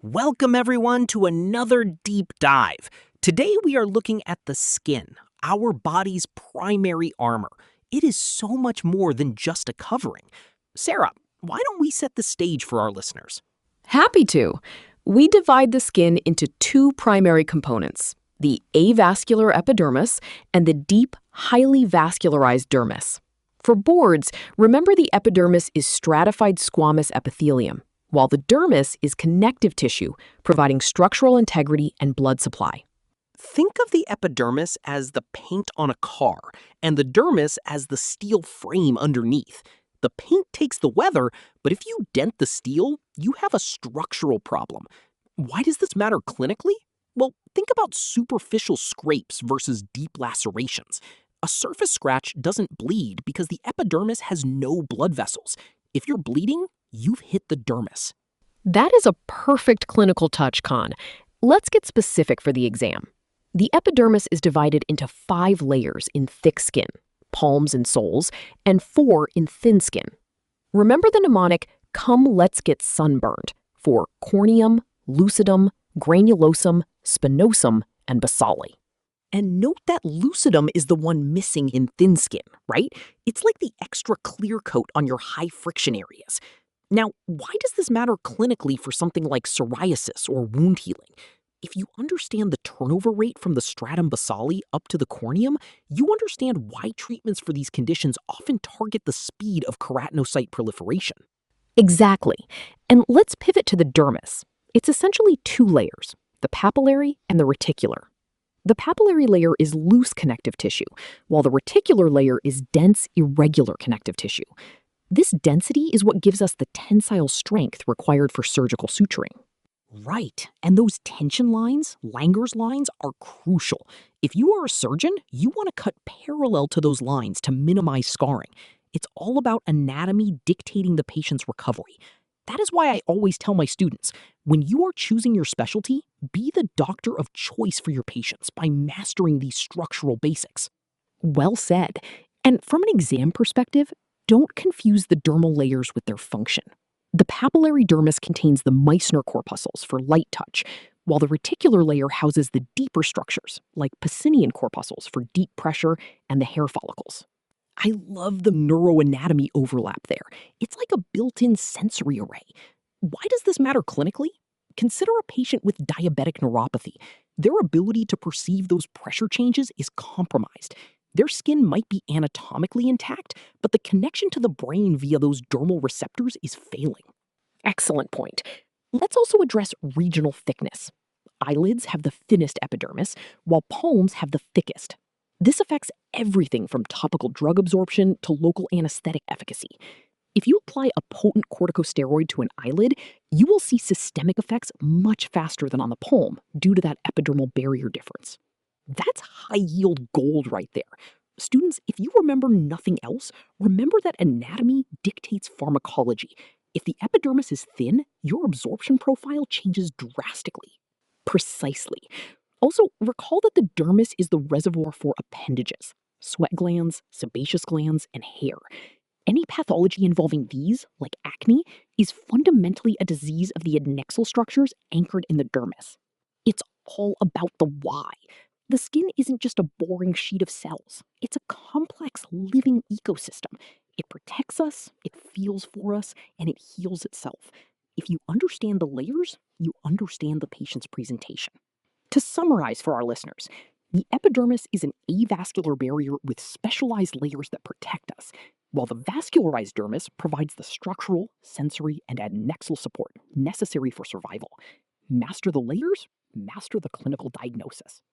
Welcome everyone to another deep dive. Today we are looking at the skin, our body's primary armor. It is so much more than just a covering. Sarah, why don't we set the stage for our listeners? Happy to. We divide the skin into two primary components, the avascular epidermis and the deep, highly vascularized dermis. For boards, remember the epidermis is stratified squamous epithelium, while the dermis is connective tissue, providing structural integrity and blood supply. Think of the epidermis as the paint on a car and the dermis as the steel frame underneath. The paint takes the weather, but if you dent the steel, you have a structural problem. Why does this matter clinically? Well, think about superficial scrapes versus deep lacerations. A surface scratch doesn't bleed because the epidermis has no blood vessels. If you're bleeding, you've hit the dermis. That is a perfect clinical touch, Con. Let's get specific for the exam. The epidermis is divided into 5 layers in thick skin, palms and soles, and 4 in thin skin. Remember the mnemonic, "Come, let's get sunburned," for corneum, lucidum, granulosum, spinosum, and basale. And note that lucidum is the one missing in thin skin, right? It's like the extra clear coat on your high friction areas. Now, why does this matter clinically for something like psoriasis or wound healing? If you understand the turnover rate from the stratum basale up to the corneum, you understand why treatments for these conditions often target the speed of keratinocyte proliferation. Exactly. And let's pivot to the dermis. It's essentially 2 layers, the papillary and the reticular. The papillary layer is loose connective tissue, while the reticular layer is dense, irregular connective tissue. This density is what gives us the tensile strength required for surgical suturing. Right, and those tension lines, Langer's lines, are crucial. If you are a surgeon, you want to cut parallel to those lines to minimize scarring. It's all about anatomy dictating the patient's recovery. That is why I always tell my students, when you are choosing your specialty, be the doctor of choice for your patients by mastering these structural basics. Well said. And from an exam perspective, don't confuse the dermal layers with their function. The papillary dermis contains the Meissner corpuscles for light touch, while the reticular layer houses the deeper structures, like Pacinian corpuscles for deep pressure and the hair follicles. I love the neuroanatomy overlap there. It's like a built-in sensory array. Why does this matter clinically? Consider a patient with diabetic neuropathy. Their ability to perceive those pressure changes is compromised. Their skin might be anatomically intact, but the connection to the brain via those dermal receptors is failing. Excellent point. Let's also address regional thickness. Eyelids have the thinnest epidermis, while palms have the thickest. This affects everything from topical drug absorption to local anesthetic efficacy. If you apply a potent corticosteroid to an eyelid, you will see systemic effects much faster than on the palm due to that epidermal barrier difference. That's high-yield gold right there. Students, if you remember nothing else, remember that anatomy dictates pharmacology. If the epidermis is thin, your absorption profile changes drastically. Precisely. Also, recall that the dermis is the reservoir for appendages, sweat glands, sebaceous glands, and hair. Any pathology involving these, like acne, is fundamentally a disease of the adnexal structures anchored in the dermis. It's all about the why. The skin isn't just a boring sheet of cells. It's a complex living ecosystem. It protects us, it feels for us, and it heals itself. If you understand the layers, you understand the patient's presentation. To summarize for our listeners, the epidermis is an avascular barrier with specialized layers that protect us, while the vascularized dermis provides the structural, sensory, and adnexal support necessary for survival. Master the layers, master the clinical diagnosis.